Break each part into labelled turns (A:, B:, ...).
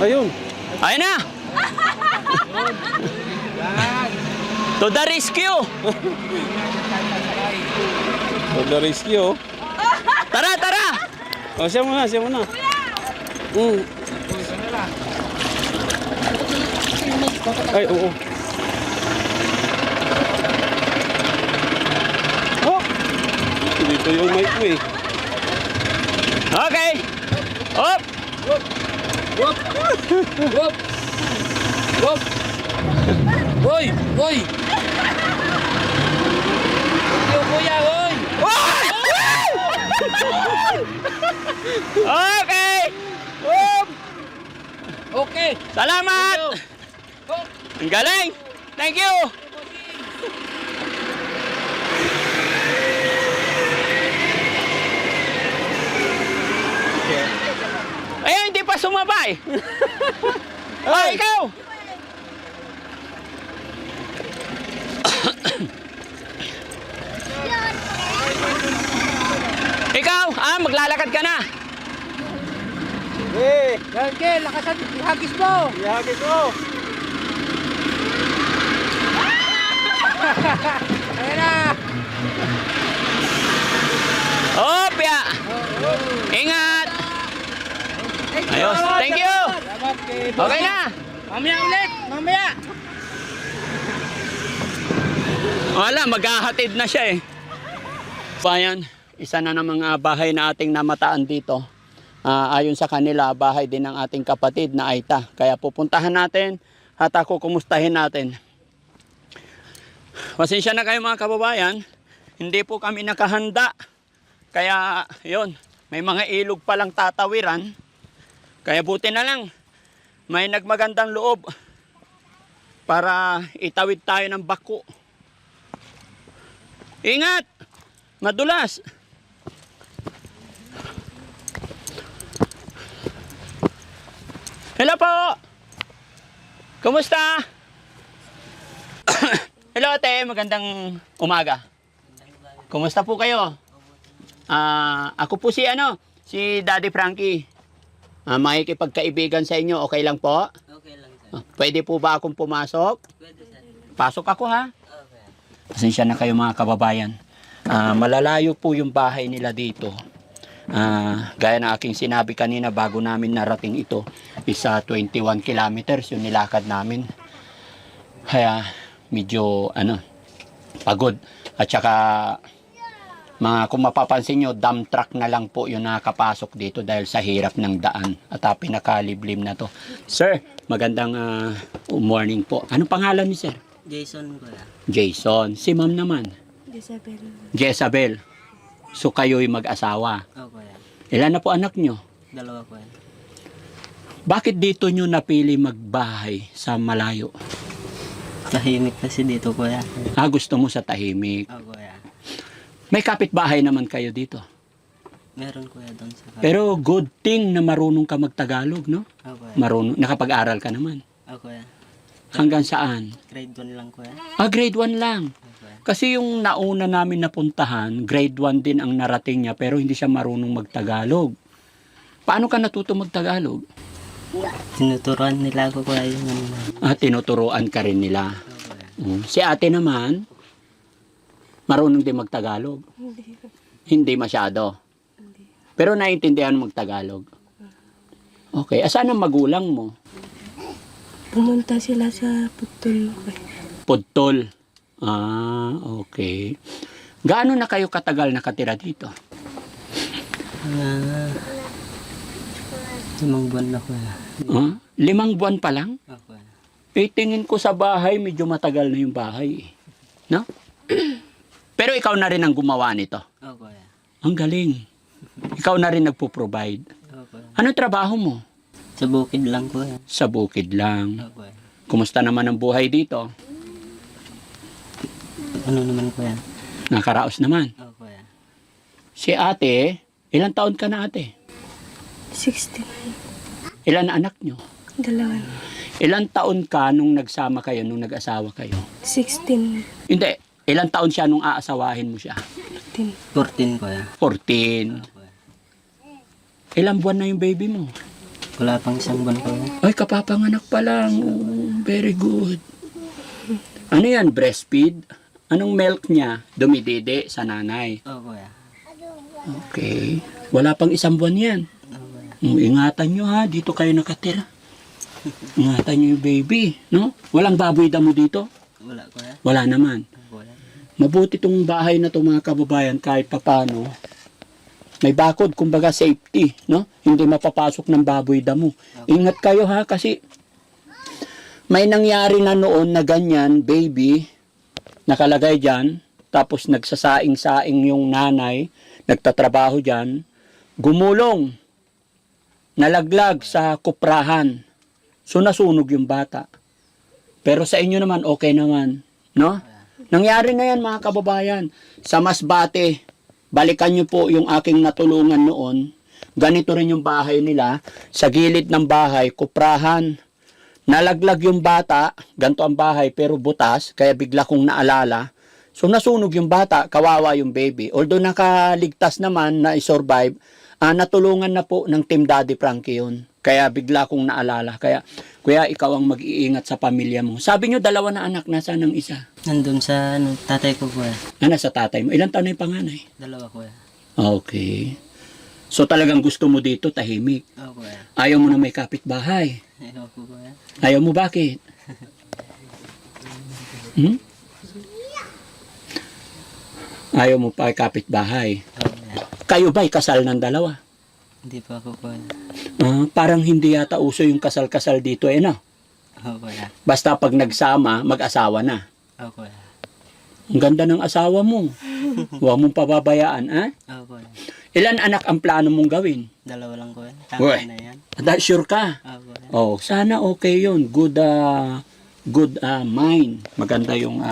A: Ayun.
B: Ayun na! To the rescue!
A: To the rescue, oh.
B: Tara, tara!
A: Oh, siya muna, siya muna. Ay, oo. Oh! Dito yung mic mo eh.
B: Okay! Up!
C: Wop! Wop! Wop! Hoy! Hoy! Yo, kuya, hoy!
B: Okay! Up!
C: Okay!
B: Salamat!
C: Hop!
B: Ang galing! Thank you! Ay, hindi pa sumabay! Ay, ikaw! Ikaw, maglalakad ka na.
A: Eh,
C: Yanke, lakasan, ihagis mo!
A: ihagis mo.
C: Ayan na!
B: Opya! Ingat! Ayos, thank you!
C: Salamat kay
B: Okay na!
C: Mamaya ulit! Mamaya!
B: Wala, maghahatid na siya eh. Bayan, isa na ng mga bahay na ating namataan dito. Ayon sa kanila, bahay din ng ating kapatid na Aita. Kaya pupuntahan natin at ako kumustahin natin. Pasensya na kayo mga kababayan, hindi po kami nakahanda. Kaya yon, may mga ilog palang tatawiran. Kaya buti na lang, may nagmagandang loob para itawid tayo ng bako. Ingat! Madulas! Hello po! Kumusta? Hello ate, magandang umaga. Kumusta po kayo? Ako po si si Daddy Frankie. Makikipagkaibigan sa inyo, okay lang po?
D: Okay lang, sir.
B: Pwede po ba akong pumasok?
D: Pwede, sir.
B: Pasok ako ha.
D: Okay.
B: Pasensya na kayo mga kababayan. Malalayo po yung bahay nila dito. Gaya na aking sinabi kanina bago namin narating ito, isa 21 kilometers yung nilakad namin. Kaya medyo pagod. At saka kung mapapansin nyo, dump truck na lang po yung nakapasok dito dahil sa hirap ng daan at pinakaliblim na to. Sir, magandang morning po. Anong pangalan ni sir?
D: Jason, kuya.
B: Jason. Si ma'am naman?
E: Isabel.
B: Jezabel. So kayo'y mag-asawa.
D: Oh, kuya.
B: Ilan na po anak nyo?
D: Dalawa, kuya.
B: Bakit dito nyo napili magbahay sa malayo?
D: Tahimik kasi dito, kuya.
B: Gusto mo sa tahimik.
D: Oh, kuya.
B: May kapitbahay naman kayo dito.
D: Meron, kuya, doon sa
B: Pero good thing na marunong ka magtagalog, no?
D: Oh, kuya.
B: Marunong, nakapag-aral ka naman.
D: Oh, kuya.
B: Hanggang saan?
D: Grade 1 lang, kuya.
B: Grade 1 lang.
D: Oh, kuya.
B: Kasi yung nauna namin napuntahan, grade 1 din ang narating niya pero hindi siya marunong magtagalog. Paano ka natuto magtagalog?
D: Tinuturuan nila ako, kuya, yung
B: Tinuturuan ka rin nila.
D: Oh, kuya.
B: Si ate naman, marunong din magtagalog.
E: Hindi.
B: Hindi masyado. Pero naiintindihan mo magtagalog. Okay, asan ang magulang mo?
E: Pumunta sila sa Putol.
B: Pudtol. Okay. Gaano na kayo katagal nakatira dito?
D: 5 buwan na, kuya.
B: 5 buwan pa lang?
D: Oh, kuya.
B: Tingin ko sa bahay, medyo matagal na yung bahay. No? Pero ikaw na rin ang gumawa nito.
D: Oh, kuya.
B: Ang galing. Ikaw na rin nagpo-provide.
D: Oh, kuya.
B: Anong trabaho mo?
D: Sa bukid lang, kuya.
B: Sa bukid lang.
D: Oh, kuya.
B: Kumusta naman ang buhay dito?
D: Ano naman, kuya?
B: Nakaraos naman.
D: Oh, kuya.
B: Si ate, ilang taon ka na ate?
E: 16.
B: Ilan na anak nyo?
E: Dalawa.
B: Ilang taon ka nung nagsama kayo, nung nag-asawa kayo?
E: 16.
B: Hindi. Ilang taon siya nung aasawahin mo siya?
D: 14, kuya.
B: 14.
D: Oh, kuya.
B: Ilang buwan na yung baby mo?
D: Wala pang isang buwan kuya.
B: Ay, kapapanganak pa lang. Oh, very good. Ano yan, breastfeed? Anong milk niya? Dumidede sa nanay.
D: Oo kuya.
B: Okay. Wala pang isang buwan yan.
D: Oo kuya.
B: Ingatan nyo ha, dito kayo nakatira. Ingatan nyo yung baby, no? Walang baboy damo dito?
D: Wala kuya.
B: Wala naman.
D: Wala.
B: Mabuti tong bahay na to mga kababayan kahit papano. May bakod, kumbaga safety, no? Hindi mapapasok ng baboy damo. Ingat kayo ha, kasi may nangyari na noon na ganyan, baby, nakalagay dyan, tapos nagsasaing-saing yung nanay, nagtatrabaho dyan, gumulong, nalaglag sa kuprahan. So nasunog yung bata. Pero sa inyo naman, okay naman, no? Nangyari na yan mga kababayan. Sa Masbate, balikan nyo po yung aking natulungan noon. Ganito rin yung bahay nila. Sa gilid ng bahay, kuprahan. Nalaglag yung bata, ganito ang bahay pero butas, kaya bigla kong naalala. So nasunog yung bata, kawawa yung baby. Although nakaligtas naman na i-survive, natulungan na po ng Team Daddy Frankie yun. Kaya bigla kong naalala. Kaya, kuya, ikaw ang mag-iingat sa pamilya mo. Sabi nyo, 2 na anak, nasaan ang isa?
D: Nandun sa tatay ko kuya.
B: Nasa tatay mo. Ilang taon na yung panganay?
D: 2 kuya.
B: Okay. So talagang gusto mo dito, tahimik.
D: Oo kuya.
B: Ayaw mo na may kapitbahay.
D: Ayaw ko kuya.
B: Ayaw mo bakit? Hmm? Ayaw mo pa kapitbahay.
D: Oo kuya.
B: Kayo ba'y kasal ng 2?
D: Hindi pa ako kuya.
B: Parang hindi yata uso yung kasal-kasal dito no?
D: Oo kuya.
B: Basta pag nagsama, mag-asawa na.
D: Oo kuya.
B: Ang ganda ng asawa mo. Huwag mong pababayaan, ha?
D: Oo kuya.
B: Ilan anak ang plano mong gawin?
D: 2 lang kuya.
B: Uy.
D: Tama na yan.
B: Sure ka?
D: Oo kuya.
B: Oh, sana okay yun. Good mind. Maganda yung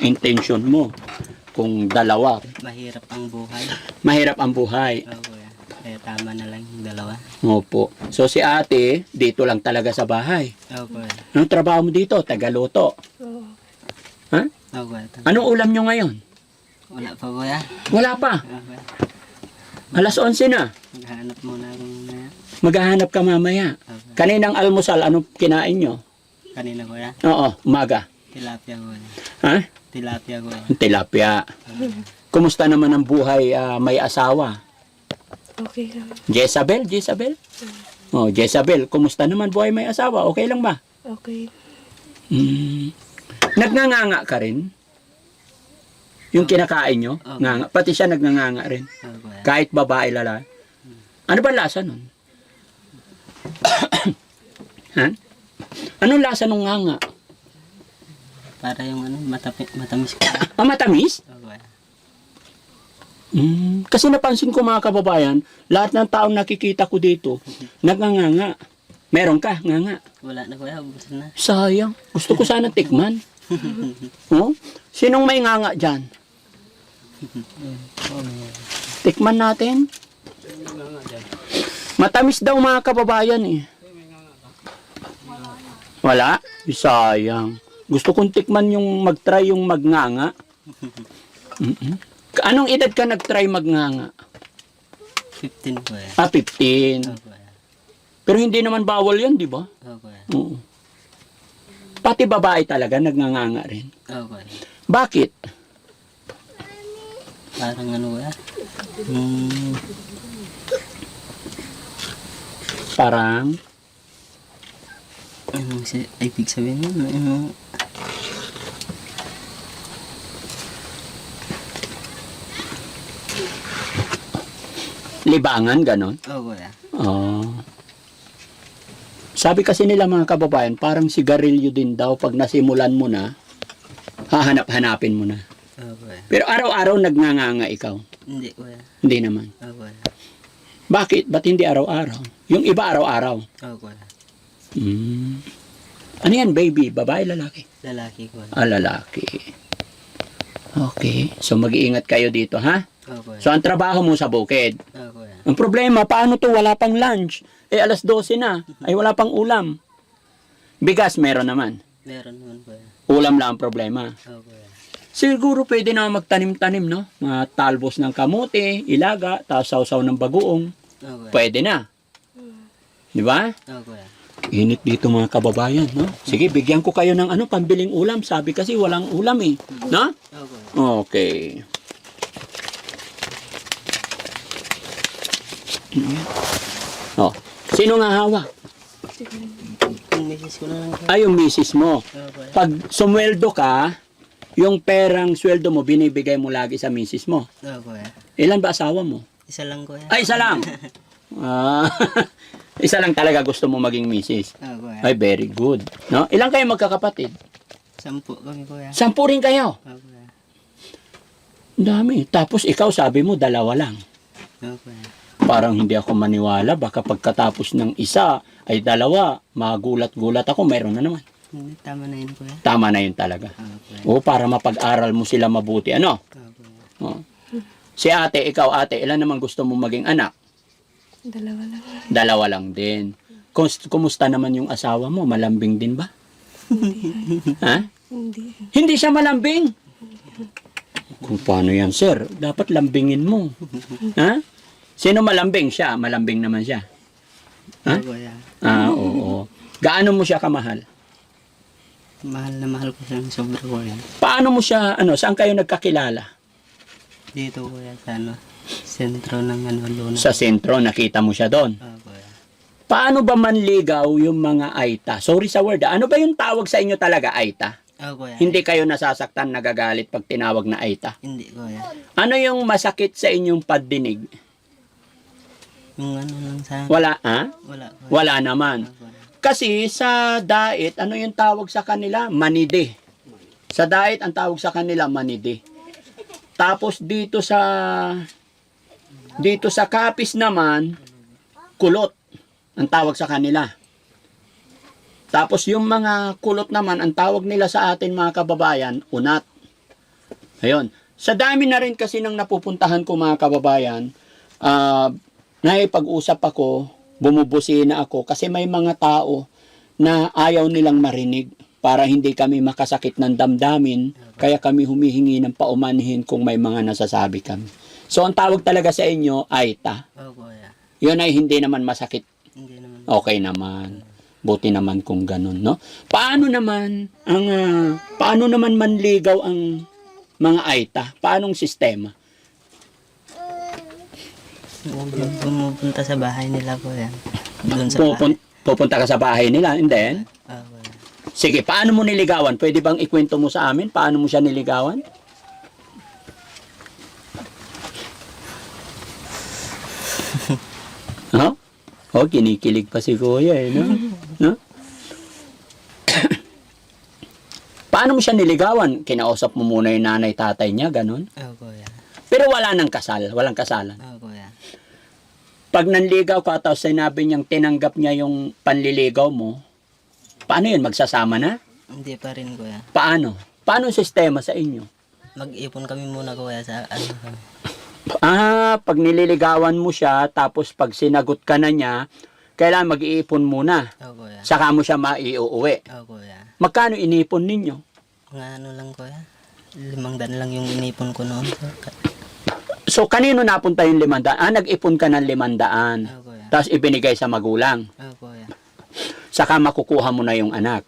B: intention mo. Kung 2.
D: Mahirap ang buhay.
B: Mahirap ang buhay.
D: Oo kuya. Kaya tama na lang yung 2.
B: Opo. So si ate, dito lang talaga sa bahay.
D: Oo kuya.
B: Anong trabaho mo dito? Tagaluto.
E: Oo.
B: Ha?
D: Oo kuya.
B: Anong ulam nyo ngayon?
D: Wala pa kuya.
B: Wala pa.
D: Oo kuya.
B: Alas 11 na.
D: Maghanap muna akong na.
B: Maghahanap ka mamaya.
D: Okay.
B: Kaninang almusal, anong kinain nyo?
D: Kanina kuya.
B: Oo, umaga.
D: Tilapia kuya.
B: Ha?
D: Tilapia kuya.
B: Tilapia. Kumusta naman ang buhay may asawa?
E: Okay lang.
B: Jezabel? Oh, Jezabel, kumusta naman buhay may asawa? Okay lang ba?
E: Okay.
B: Nagnanganga ka rin? Yung kinakain nyo?
D: Okay.
B: Nganga. Pati siya nagnanganga rin.
D: Oo kuya.
B: Kahit babae lalaki. Ano ba lasa nun? Ha? Anong lasa nung nganga?
D: Para yung matamis kuya.
B: Matamis?
D: Oo kuya.
B: Kasi napansin ko mga kababayan, lahat ng taong nakikita ko dito, nagnganga. Meron ka, nganga.
D: Wala na kuya. Ubus na.
B: Sayang. Gusto ko sana tikman. Oh? Sinong may nganga dyan? Tikman natin. Matamis daw mga kababayan eh. Wala? Sayang. Gusto kong tikman yung mag-try yung magnganga. Anong edad ka nag-try magnganga?
D: 15 kuya.
B: 15.
D: Oo kuya.
B: Pero hindi naman bawal yan, di ba?
D: Oo kuya.
B: Oo. Pati babae talaga nagnanganga rin.
D: Oo kuya.
B: Bakit?
D: Parang kuya.
B: Parang
D: Anong ibig sabihin nun?
B: libangan, ganon.
D: Oo kuya.
B: Oh. Sabi kasi nila mga kababayan, parang sigarilyo din daw pag nasimulan mo na, hahanap-hanapin mo na.
D: Oo kuya.
B: Pero araw-araw nagnanganga ikaw.
D: Hindi kuya.
B: Hindi naman.
D: Oo kuya.
B: Bakit? Ba't hindi araw-araw? Yung iba araw-araw.
D: Oo kuya.
B: Ano yan, baby? Babae, lalaki?
D: Lalaki kuya.
B: Lalaki. Okay. So mag-iingat kayo dito, ha?
D: Oo kuya.
B: So ang trabaho mo sa bukid.
D: Oo kuya.
B: Ang problema, paano to? Wala pang lunch. Alas 12 na. Ay, wala pang ulam. Bigas, meron naman.
D: Meron naman kuya.
B: Ulam lang ang problema.
D: Oo kuya.
B: Siguro pwede na magtanim-tanim, no? Mga talbos ng kamote, ilaga, tapos sausaw ng bagoong.
D: Oo kuya.
B: Pwede na. Di ba?
D: Oo, kuya.
B: Init dito mga kababayan, no? Sige, bigyan ko kayo ng ano, pambiling ulam. Sabi kasi walang ulam eh. No?
D: Oo, kuya.
B: Okay. Oh, sino nga hawak?
D: Yung misis ko na lang, kuya.
B: Ay, yung misis mo.
D: Oo, kuya.
B: Pag sumweldo ka, yung perang sweldo mo, binibigay mo lagi sa misis mo.
D: Oo, kuya.
B: Ilan ba asawa mo?
D: Isa lang, kuya.
B: Ay, isa lang. Ah, isa lang talaga gusto mo maging misis.
D: Oo, kuya.
B: Ay, very good. No? Ilan kayo magkakapatid?
D: 10 kami, kuya.
B: 10 rin kayo.
D: Oo, kuya.
B: Ang dami. Tapos ikaw sabi mo, 2 lang.
D: Oo, kuya.
B: Parang hindi ako maniwala. Baka pagkatapos ng isa ay 2, magulat-gulat ako, mayroon na naman.
D: Hindi, tama na yun, kuya.
B: Tama na yun talaga.
D: Oo, kuya.
B: O, para mapag-aral mo sila mabuti. Ano?
D: Oo, kuya.
B: O. Si ate, ikaw ate, ilan naman gusto mo maging anak?
E: 2 lang.
B: 2 lang din. Kumusta naman yung asawa mo? Malambing din ba? Ha?
E: Hindi.
B: Hindi siya malambing. Kung paano yan, sir? Dapat lambingin mo. Ha? Sino malambing? Siya. Malambing naman siya. Ha?
D: Oo, kuya.
B: Ah, oo. Gaano mo siya kamahal?
D: Mahal na mahal ko siyang sobra, kuya.
B: Paano mo siya, saan kayo nagkakilala?
D: Dito, kuya, sa ano, sentro ng ano, Luna.
B: Sa sentro, nakita mo siya doon.
D: Oo, kuya.
B: Paano ba manligaw yung mga Aita? Sorry sa word. Ano ba yung tawag sa inyo talaga, Aita?
D: Oo, kuya.
B: Hindi kayo nasasaktan, nagagalit pag tinawag na Aita?
D: Hindi, kuya.
B: Ano yung masakit sa inyong pagdinig?
D: Yung ano lang sa...
B: Wala, ha?
D: Wala, kuya.
B: Wala naman.
D: Oo, kuya.
B: Kasi sa dait, ano yung tawag sa kanila? Manide. Sa dait, ang tawag sa kanila, manide. Tapos dito sa kapis naman, kulot. Ang tawag sa kanila. Tapos yung mga kulot naman, ang tawag nila sa atin mga kababayan, unat. Ayun. Sa dami na rin kasi nang napupuntahan ko mga kababayan, naipag-usap ako, bumubusina ako, kasi may mga tao na ayaw nilang marinig para hindi kami makasakit ng damdamin, kaya kami humihingi ng paumanhin kung may mga nasasabi kami. So ang tawag talaga sa inyo, Aita.
D: Oo, kuya.
B: Yun ay hindi naman masakit.
D: Hindi naman.
B: Okay naman. Buti naman kung ganun, no? Paano naman manligaw ang mga Aita? Paanong sistema?
D: Pumupunta sa bahay nila, kuya. Doon sa bahay.
B: Pupunta ka sa bahay nila, and then?
D: Oo, kuya.
B: Sige, paano mo niligawan? Pwede bang ikwento mo sa amin? Paano mo siya niligawan? No? Oh, kinikilig pa si Kuya eh, no? No? Paano mo siya niligawan? Kinausap mo muna yung nanay, tatay niya, ganun?
D: Oo, kuya.
B: Pero wala nang kasal, walang kasalan.
D: Oo, kuya.
B: Pag nanligaw ka, tapos sinabi niyang tinanggap niya yung panliligaw mo, paano yun? Magsasama na?
D: Hindi pa rin, kuya.
B: Paano? Paano ang sistema sa inyo?
D: Mag-ipon kami muna, kuya, sa ano kami.
B: Pag nililigawan mo siya, tapos pag sinagot ka na niya, kailangan mag-iipon muna.
D: Oo, kuya.
B: Saka mo siya maiuuwi.
D: Oo, kuya.
B: Magkano inipon ninyo?
D: Nga ano lang, kuya. 500 lang yung inipon ko noon.
B: So, kanino napunta yung 500? Nag-ipon ka ng 500.
D: Oo, kuya.
B: Tapos ibinigay sa magulang.
D: Oo, kuya.
B: Saka makukuha mo na yung anak.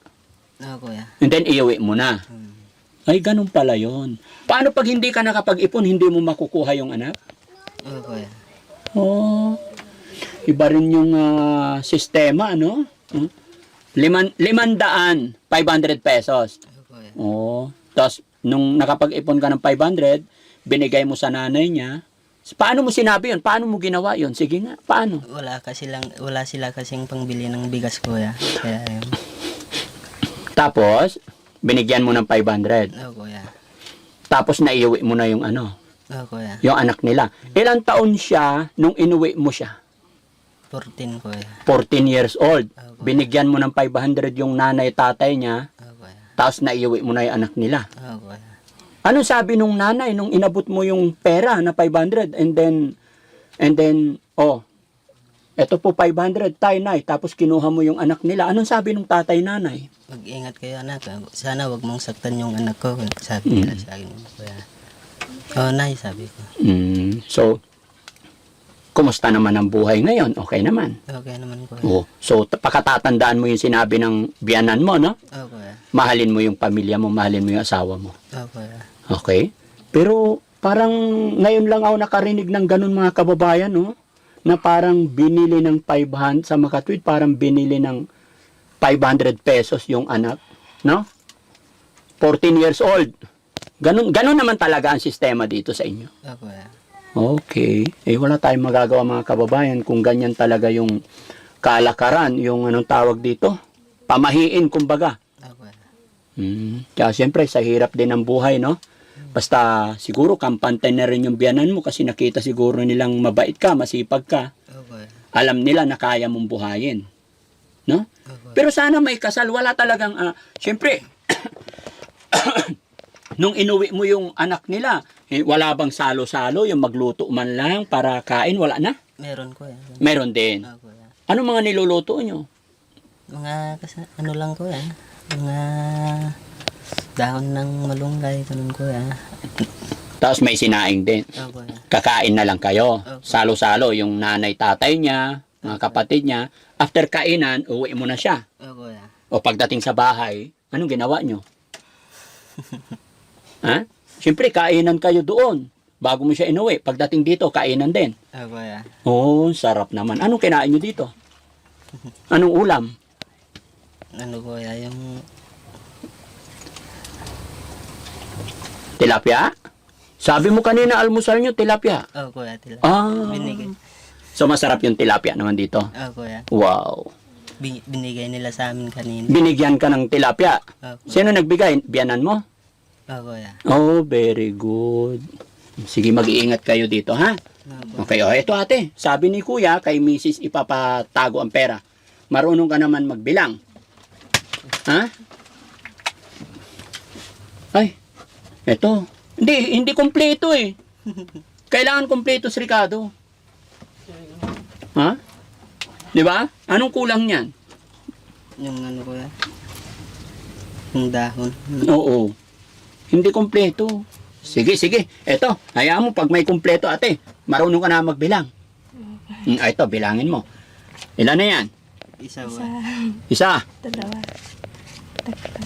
D: Oo, kuya.
B: And then, iuwi mo na. Ay, ganun pala yon. Paano pag hindi ka nakapag-ipon, hindi mo makukuha yung anak?
D: Oo, kuya.
B: Oh, iba rin yung sistema, ano? 500, 500 pesos.
D: Oo, kuya.
B: Oh, tapos nung nakapag-ipon ka ng 500, binigay mo sa nanay niya. Paano mo sinabi yun? Paano mo ginawa yun? Sige nga, paano?
D: Wala sila kasing pangbili ng bigas, kuya. Kaya yun.
B: Tapos, binigyan mo ng 500.
D: Oo, kuya.
B: Tapos naiuwi mo na yung ano,
D: Oo, kuya.
B: yung anak nila. Ilang taon siya nung inuwi mo siya?
D: 14, kuya.
B: 14 years old.
D: Oo, kuya.
B: Binigyan mo ng 500 yung nanay tatay niya,
D: Oo, kuya.
B: tapos naiuwi mo na yung anak nila.
D: Oo, kuya.
B: Anong sabi nung nanay nung inabot mo yung pera na 500 and then eto po 500 tay nay, tapos kinuha mo yung anak nila. Anong sabi nung tatay nanay?
D: Mag-ingat kayo, anak. Sana wag mong saktan yung anak ko. Sabi nila sa akin, kuya. Oo, nay, sabi ko.
B: So Kumusta naman ang buhay ngayon? Okay naman.
D: Okay naman kuya.
B: Oh, so pakatatandaan mo yung sinabi ng biyanan mo, no?
D: Kuya.
B: Mahalin mo yung pamilya mo, mahalin mo yung asawa mo.
D: Kuya.
B: Okay? Pero parang ngayon lang ako nakarinig ng ganun mga kababayan, no? Na parang binili ng 500 sa Makatwid, parang binili ng 500 pesos yung anak, no? 14 years old. Ganun naman talaga ang sistema dito sa inyo.
D: Kuya.
B: Okay. Wala tayong magagawa mga kababayan kung ganyan talaga yung kalakaran, yung anong tawag dito? Pamahiin, kumbaga.
D: Kuya.
B: Kaya siyempre, sa hirap din ng buhay, no? Basta siguro kampante na rin yung biyanan mo kasi nakita siguro nilang mabait ka, masipag ka.
D: Kuya.
B: Alam nila na kaya mong buhayin. No? Pero sana may kasal, wala talagang, siyempre, nung inuwi mo yung anak nila, wala bang salo-salo, yung magluto man lang para kain, wala na?
D: Meron kuya.
B: Meron din.
D: Kuya.
B: Ano mga niluluto nyo?
D: Mga ano lang kuya. Mga dahon ng malunggay, ganun kuya.
B: Tapos may sinaing din.
D: Kuya.
B: Kakain na lang kayo.
D: Okay.
B: Salo-salo, yung nanay, tatay niya, mga kapatid niya. After kainan, uwi mo na siya.
D: Kuya.
B: O pagdating sa bahay, anong ginawa nyo? Ha? Siyempre, kainan kayo doon. Bago mo siya inuwi. Pagdating dito, kainan din.
D: Kuya.
B: Oh, sarap naman. Anong kinain nyo dito? Anong ulam?
D: Ano kuya, yung
B: Tilapia? Sabi mo kanina, almusal nyo, tilapia.
D: kuya, tila. Binigay.
B: So, masarap yung tilapia naman dito.
D: Kuya.
B: Wow.
D: Binigay nila sa amin kanina.
B: Binigyan ka ng tilapia.
D: Kuya.
B: Sino nagbigay? Biyanan mo?
D: Kuya.
B: Oh, very good. Sige, mag-iingat kayo dito, ha? Okay, ito ate. Sabi ni kuya, kay Mrs. ipapatago ang pera. Marunong ka naman magbilang. Ha? Ay, eto. Hindi kompleto eh. Kailangan kompleto, Ricardo. Ha? Di ba? Anong kulang niyan?
D: Yung ano kuya, yung dahon.
B: Oo. Hindi kompleto. Sige. Eto, hayaan mo pag may kompleto ate. Marunong ka na magbilang. Ito, bilangin mo. Ilan na yan?
D: Isa
E: Isa,
D: kuya.
B: Isa.
E: dalawa, tatlo,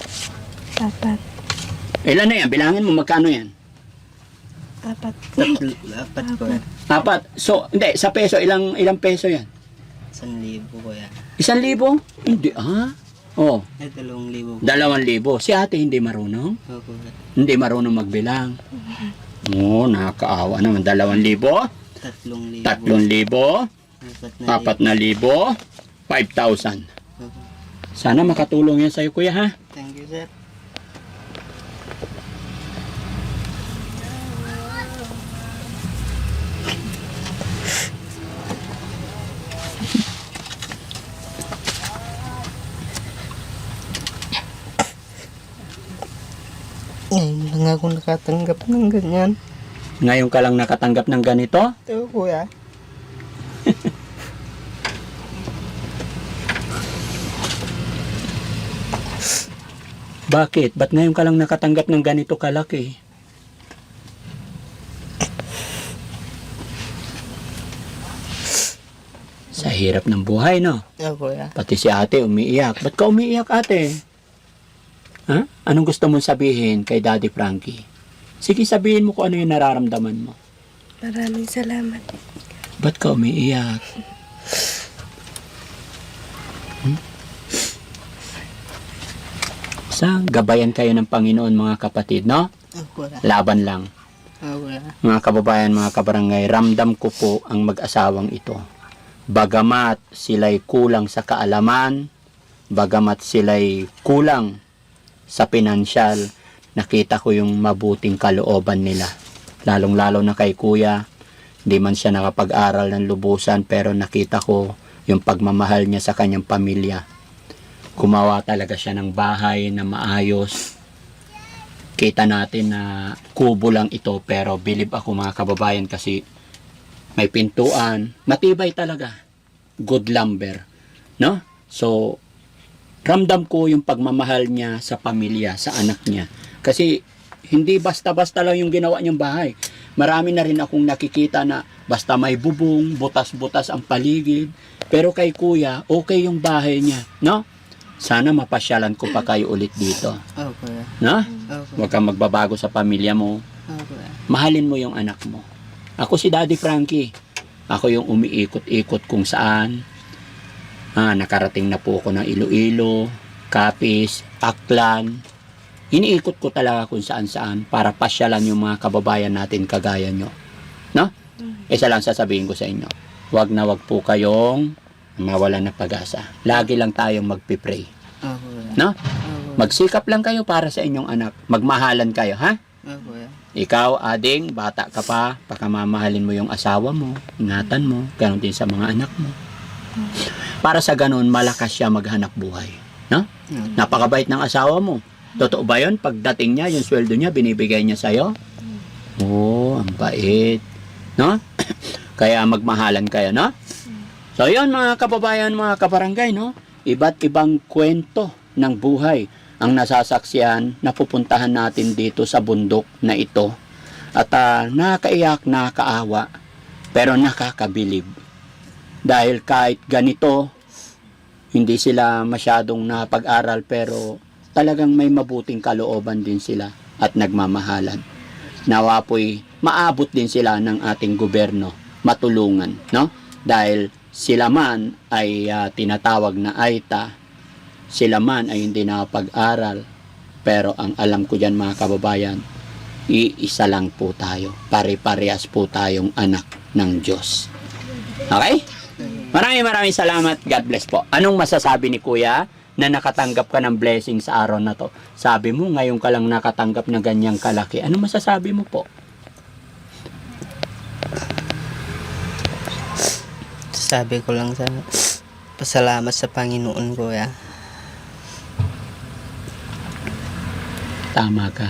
E: apat,
B: Ilan na yan? Bilangin mo magkano yan?
E: apat,
D: Apat kuya.
B: Apat. So, hindi, sa peso, ilang peso yan?
D: 1,000 kuya.
B: 1,000? Hindi, Oh,
D: 2,000
B: 2,000. Si ate hindi marunong?
D: kuya.
B: Hindi marunong magbilang. Oh, nakakaawa naman. 2,000,
D: 3,000.
B: 3,000, 4,000, 5,000. Sana makatulong yan sa'yo, kuya, ha?
D: Thank you sir. Ngayon lang ako nakatanggap ng ganyan.
B: Ngayon ka lang nakatanggap ng ganito?
D: Ito kuya.
B: Bakit? Ba't ngayon ka lang nakatanggap ng ganito kalaki? Sa hirap ng buhay, no?
D: Ito kuya.
B: Pati si ate umiiyak. Ba't ka umiiyak, ate? Ha? Anong gusto mong sabihin kay Daddy Frankie? Sige, sabihin mo kung ano yung nararamdaman mo.
E: maraming salamat.
B: Ba't ka umiiyak? Sa gabayan kayo ng Panginoon, mga kapatid, no?
D: Ito kuya.
B: Laban lang.
D: Ito kuya.
B: Mga kababayan, mga kabarangay, ramdam ko po ang mag-asawang ito. Bagamat sila'y kulang sa kaalaman, bagamat sila'y kulang sa pinansyal, nakita ko yung mabuting kalooban nila. Lalong-lalo na kay kuya, di man siya nakapag-aral ng lubusan, pero nakita ko yung pagmamahal niya sa kanyang pamilya. Gumawa talaga siya ng bahay na maayos. Kita natin na kubo lang ito, pero bilib ako mga kababayan kasi may pintuan, matibay talaga. Good lumber, no? So, ramdam ko yung pagmamahal niya sa pamilya, sa anak niya. Kasi hindi basta-basta lang yung ginawa niyang bahay. marami na rin akong nakikita na basta may bubong, butas-butas ang paligid. Pero kay kuya, okay yung bahay niya, no? Sana mapasyalan ko pa kayo ulit dito.
D: Oo, kuya.
B: No?
D: Oo, kuya.
B: Huwag kang magbabago sa pamilya mo.
D: Oo, kuya.
B: Mahalin mo yung anak mo. Ako si Daddy Frankie. Ako yung umiikot-ikot kung saan. Nakarating na po ako ng Iloilo, Capiz, Aklan. Iniikot ko talaga kung saan-saan para pasyalan yung mga kababayan natin kagaya nyo. No? Isa lang sasabihin ko sa inyo. Huwag na huwag po kayong mawalan ng pag-asa. Lagi lang tayong magpipray.
D: Oo, kuya.
B: No?
D: Oo, kuya.
B: Magsikap lang kayo para sa inyong anak. Magmahalan kayo, ha?
D: Oo, kuya.
B: Ikaw, ading, bata ka pa, pakamamahalin mo yung asawa mo, ingatan mo, ganoon din sa mga anak mo. Para sa ganun, malakas siya maghanap buhay. No? Napakabait ng asawa mo. Totoo ba yun? Pagdating niya, yung sweldo niya, binibigay niya sa'yo? Oo, ang bait. No? Kaya magmahalan kayo, no? So, yun mga kababayan, mga kabarangay, no? Iba't ibang kwento ng buhay ang nasasaksiyan na pupuntahan natin dito sa bundok na ito. At nakakaiyak, nakakaawa, pero nakakabilib. Dahil kahit ganito, hindi sila masyadong napag-aral, pero talagang may mabuting kalooban din sila at nagmamahalan. Nawa po'y maabot din sila ng ating gobyerno, matulungan, no? Dahil sila man ay tinatawag na AITA, sila man ay hindi nakapag-aral, pero ang alam ko dyan mga kababayan, iisa lang po tayo. Pare-parehas po tayong anak ng Diyos. Okay? Maraming salamat. God bless po. Anong masasabi ni Kuya na nakatanggap ka ng blessing sa araw na to? Sabi mo, ngayon ka lang nakatanggap ng ganyang kalaki. Anong masasabi mo po?
D: Sabi ko lang sa pasalamat sa Panginoon, kuya.
B: Tama ka.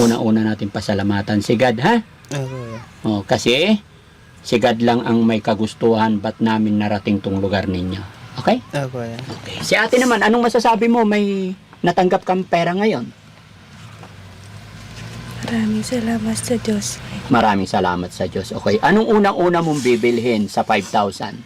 B: Una-una natin pasalamatan si God, ha?
D: Oo, kuya.
B: Kasi si God lang ang may kagustuhan ba't namin narating tong lugar ninyo. Okay?
D: Oo, kuya.
B: Okay. Si ate naman, anong masasabi mo? May natanggap kang pera ngayon?
E: Maraming salamat sa Diyos.
B: Maraming salamat sa Diyos. Okay. Anong unang-una mong bibilhin sa 5,000?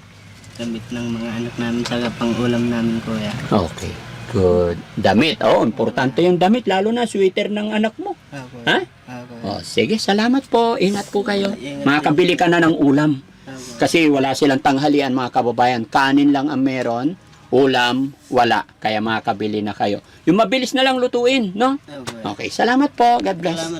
D: Damit ng mga anak namin sa pang-ulam namin, kuya.
B: Okay. Good. Damit. Importante yung damit. Lalo na sweater ng anak mo.
D: Oo, kuya.
B: Ha?
D: Oo, kuya.
B: Sige, salamat po. Ingat po kayo.
D: Ingat.
B: Makakabili ka na ng ulam.
D: Oo, kuya.
B: Kasi wala silang tanghalian mga kababayan. Kanin lang ang meron. Ulam, wala. Kaya makakabili na kayo. Yung mabilis na lang lutuin, no?
D: Oo, kuya.
B: Okay, salamat po. God bless.
D: Salamat.